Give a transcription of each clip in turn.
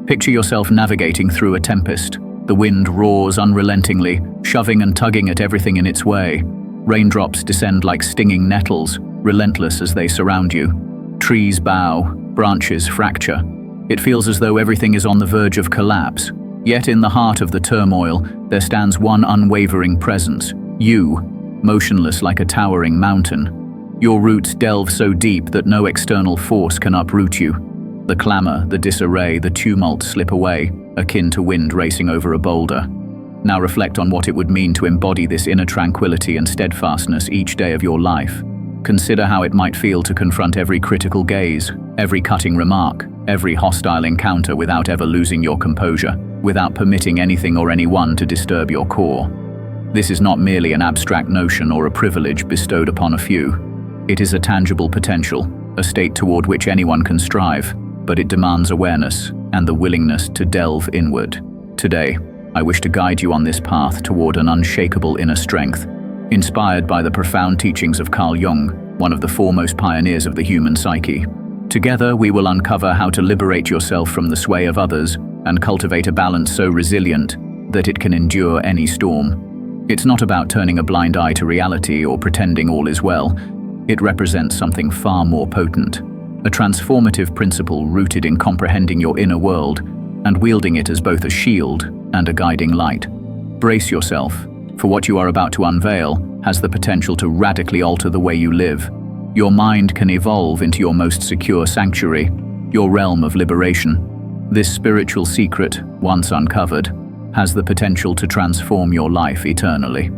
Picture yourself navigating through a tempest. The wind roars unrelentingly, shoving and tugging at everything in its way. Raindrops descend like stinging nettles, relentless as they surround you. Trees bow, branches fracture. It feels as though everything is on the verge of collapse. Yet in the heart of the turmoil, there stands one unwavering presence. You, motionless like a towering mountain. Your roots delve so deep that no external force can uproot you. The clamour, the disarray, the tumult slip away, akin to wind racing over a boulder. Now reflect on what it would mean to embody this inner tranquility and steadfastness each day of your life. Consider how it might feel to confront every critical gaze, every cutting remark, every hostile encounter without ever losing your composure, without permitting anything or anyone to disturb your core. This is not merely an abstract notion or a privilege bestowed upon a few. It is a tangible potential, a state toward which anyone can strive, but it demands awareness and the willingness to delve inward. Today, I wish to guide you on this path toward an unshakable inner strength, inspired by the profound teachings of Jung, one of the foremost pioneers of the human psyche. Together, we will uncover how to liberate yourself from the sway of others and cultivate a balance so resilient that it can endure any storm. It's not about turning a blind eye to reality or pretending all is well. It represents something far more potent, a transformative principle rooted in comprehending your inner world and wielding it as both a shield and a guiding light. Brace yourself, for what you are about to unveil has the potential to radically alter the way you live. Your mind can evolve into your most secure sanctuary, your realm of liberation. This spiritual secret, once uncovered, has the potential to transform your life eternally.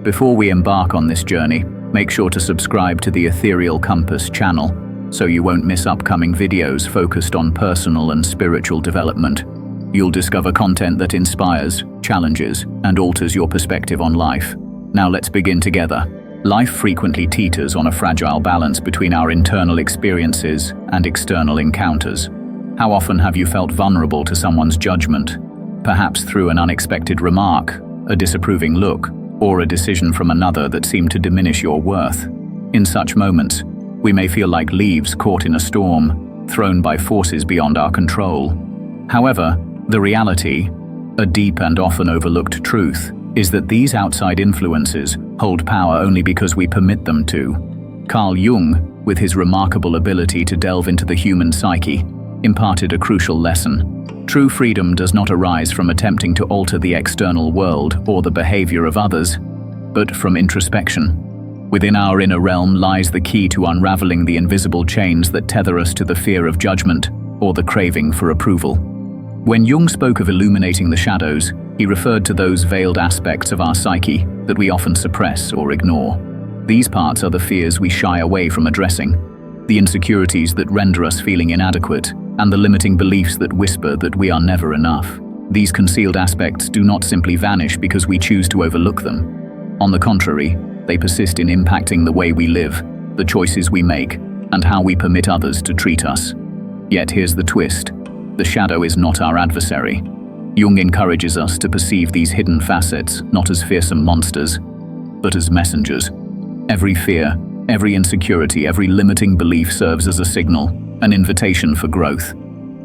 Before we embark on this journey, make sure to subscribe to the Ethereal Compass channel so you won't miss upcoming videos focused on personal and spiritual development. You'll discover content that inspires, challenges, and alters your perspective on life. Now let's begin together. Life frequently teeters on a fragile balance between our internal experiences and external encounters. How often have you felt vulnerable to someone's judgment? Perhaps through an unexpected remark, a disapproving look, or a decision from another that seemed to diminish your worth. In such moments, we may feel like leaves caught in a storm, thrown by forces beyond our control. However, the reality, a deep and often overlooked truth, is that these outside influences hold power only because we permit them to. Carl Jung, with his remarkable ability to delve into the human psyche, imparted a crucial lesson. True freedom does not arise from attempting to alter the external world or the behavior of others, but from introspection. Within our inner realm lies the key to unraveling the invisible chains that tether us to the fear of judgment or the craving for approval. When Jung spoke of illuminating the shadows, he referred to those veiled aspects of our psyche that we often suppress or ignore. These parts are the fears we shy away from addressing, the insecurities that render us feeling inadequate, and the limiting beliefs that whisper that we are never enough. These concealed aspects do not simply vanish because we choose to overlook them. On the contrary, they persist in impacting the way we live, the choices we make, and how we permit others to treat us. Yet here's the twist. The shadow is not our adversary. Jung encourages us to perceive these hidden facets not as fearsome monsters, but as messengers. Every fear, every insecurity, every limiting belief serves as a signal, an invitation for growth.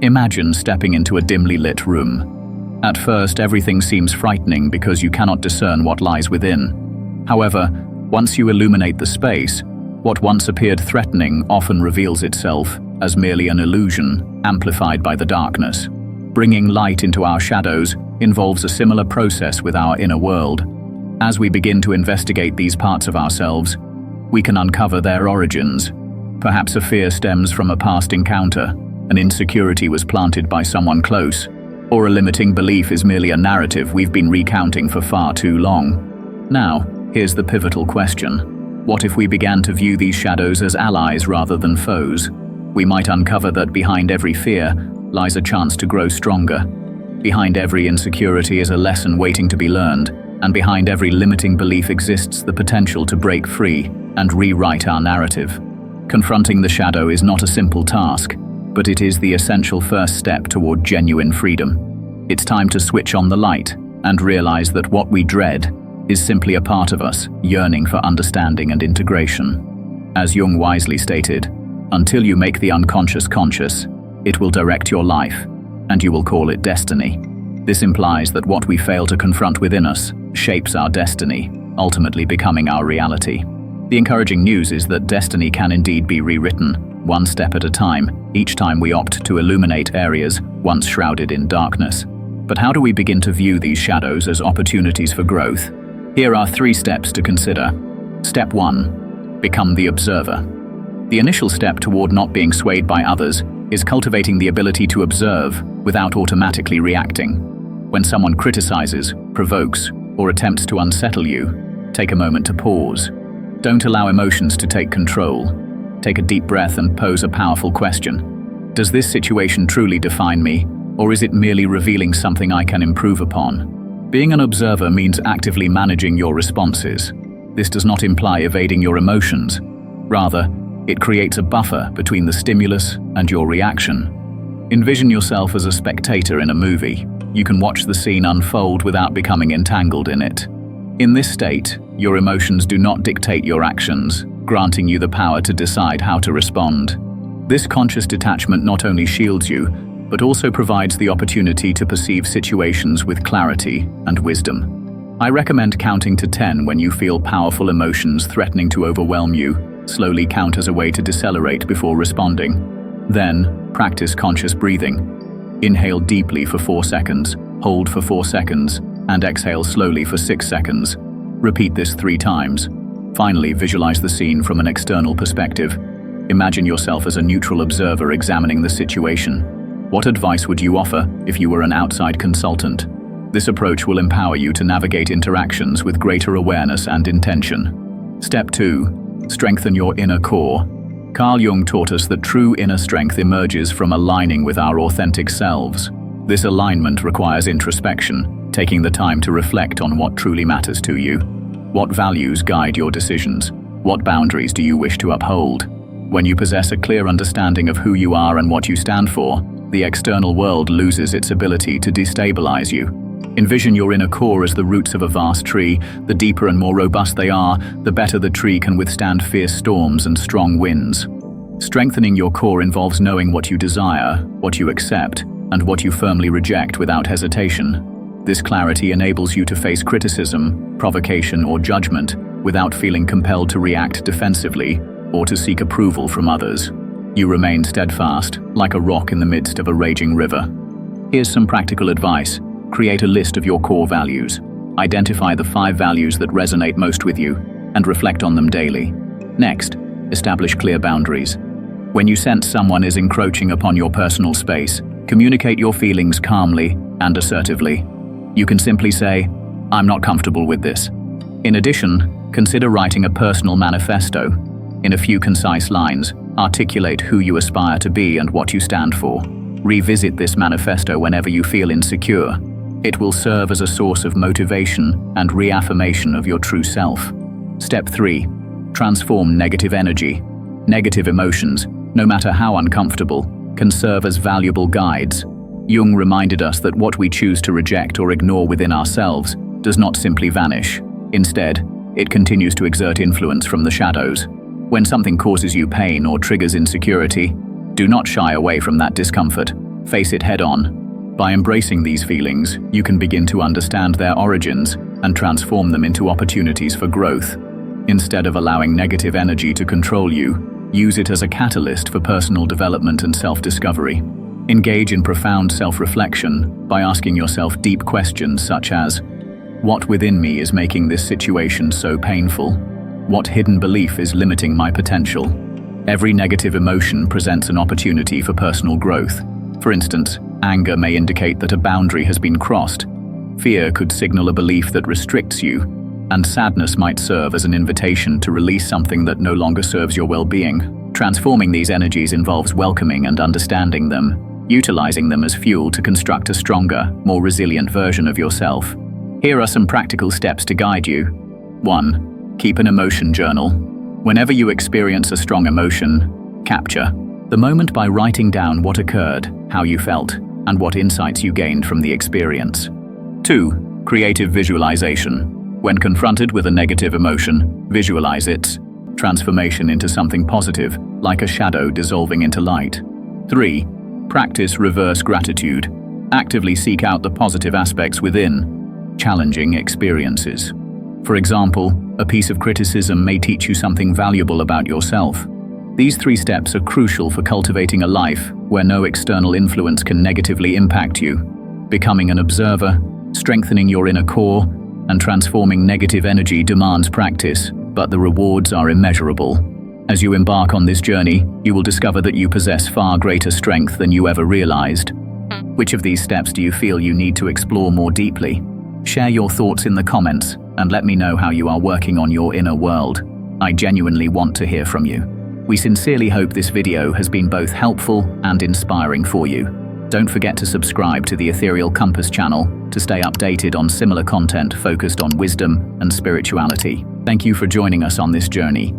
Imagine stepping into a dimly lit room. At first, everything seems frightening because you cannot discern what lies within. However, once you illuminate the space, what once appeared threatening often reveals itself as merely an illusion, amplified by the darkness. Bringing light into our shadows involves a similar process with our inner world. As we begin to investigate these parts of ourselves, we can uncover their origins. Perhaps a fear stems from a past encounter, an insecurity was planted by someone close, or a limiting belief is merely a narrative we've been recounting for far too long. Now, here's the pivotal question. What if we began to view these shadows as allies rather than foes? We might uncover that behind every fear lies a chance to grow stronger. Behind every insecurity is a lesson waiting to be learned, and behind every limiting belief exists the potential to break free and rewrite our narrative. Confronting the shadow is not a simple task, but it is the essential first step toward genuine freedom. It's time to switch on the light and realize that what we dread is simply a part of us yearning for understanding and integration. As Jung wisely stated, until you make the unconscious conscious, it will direct your life. and you will call it destiny. This implies that what we fail to confront within us shapes our destiny, ultimately becoming our reality. The encouraging news is that destiny can indeed be rewritten, one step at a time, each time we opt to illuminate areas once shrouded in darkness. But how do we begin to view these shadows as opportunities for growth? Here are 3 steps to consider. Step 1. Become the observer. The initial step toward not being swayed by others is cultivating the ability to observe without automatically reacting. When someone criticizes, provokes, or attempts to unsettle you, take a moment to pause. Don't allow emotions to take control. Take a deep breath and pose a powerful question. Does this situation truly define me, or is it merely revealing something I can improve upon? Being an observer means actively managing your responses. This does not imply evading your emotions. Rather, it creates a buffer between the stimulus and your reaction. Envision yourself as a spectator in a movie. You can watch the scene unfold without becoming entangled in it. In this state, your emotions do not dictate your actions, granting you the power to decide how to respond. This conscious detachment not only shields you, but also provides the opportunity to perceive situations with clarity and wisdom. I recommend counting to 10 when you feel powerful emotions threatening to overwhelm you. Slowly count as a way to decelerate before responding. Then, practice conscious breathing. Inhale deeply for 4 seconds, hold for 4 seconds, and exhale slowly for 6 seconds. Repeat this 3 times. Finally, visualize the scene from an external perspective. Imagine yourself as a neutral observer examining the situation. What advice would you offer if you were an outside consultant? This approach will empower you to navigate interactions with greater awareness and intention. Step 2. Strengthen your inner core. Carl Jung taught us that true inner strength emerges from aligning with our authentic selves. This alignment requires introspection, taking the time to reflect on what truly matters to you. What values guide your decisions? What boundaries do you wish to uphold? When you possess a clear understanding of who you are and what you stand for, the external world loses its ability to destabilize you. Envision your inner core as the roots of a vast tree. The deeper and more robust they are, the better the tree can withstand fierce storms and strong winds. Strengthening your core involves knowing what you desire, what you accept, and what you firmly reject without hesitation. This clarity enables you to face criticism, provocation, or judgment without feeling compelled to react defensively or to seek approval from others. You remain steadfast, like a rock in the midst of a raging river. Here's some practical advice. Create a list of your core values. Identify the 5 values that resonate most with you and reflect on them daily. Next, establish clear boundaries. When you sense someone is encroaching upon your personal space, communicate your feelings calmly and assertively. You can simply say, "I'm not comfortable with this." In addition, consider writing a personal manifesto. In a few concise lines, articulate who you aspire to be and what you stand for. Revisit this manifesto whenever you feel insecure. It will serve as a source of motivation and reaffirmation of your true self. Step 3. Transform negative energy. Negative emotions, no matter how uncomfortable, can serve as valuable guides. Jung reminded us that what we choose to reject or ignore within ourselves does not simply vanish. Instead, it continues to exert influence from the shadows. When something causes you pain or triggers insecurity, do not shy away from that discomfort. Face it head-on. By embracing these feelings, you can begin to understand their origins and transform them into opportunities for growth. Instead of allowing negative energy to control you, use it as a catalyst for personal development and self-discovery. Engage in profound self-reflection by asking yourself deep questions such as, what within me is making this situation so painful? What hidden belief is limiting my potential? Every negative emotion presents an opportunity for personal growth. For instance, anger may indicate that a boundary has been crossed. Fear could signal a belief that restricts you, and sadness might serve as an invitation to release something that no longer serves your well-being. Transforming these energies involves welcoming and understanding them, utilizing them as fuel to construct a stronger, more resilient version of yourself. Here are some practical steps to guide you. 1. Keep an emotion journal. Whenever you experience a strong emotion, capture the moment by writing down what occurred, how you felt, and what insights you gained from the experience. 2. Creative visualization. When confronted with a negative emotion, visualize its transformation into something positive, like a shadow dissolving into light. 3. Practice reverse gratitude. Actively seek out the positive aspects within challenging experiences. For example, a piece of criticism may teach you something valuable about yourself. These 3 steps are crucial for cultivating a life where no external influence can negatively impact you. Becoming an observer, strengthening your inner core, and transforming negative energy demands practice, but the rewards are immeasurable. As you embark on this journey, you will discover that you possess far greater strength than you ever realized. Which of these steps do you feel you need to explore more deeply? Share your thoughts in the comments and let me know how you are working on your inner world. I genuinely want to hear from you. We sincerely hope this video has been both helpful and inspiring for you. Don't forget to subscribe to the Ethereal Compass channel to stay updated on similar content focused on wisdom and spirituality. Thank you for joining us on this journey.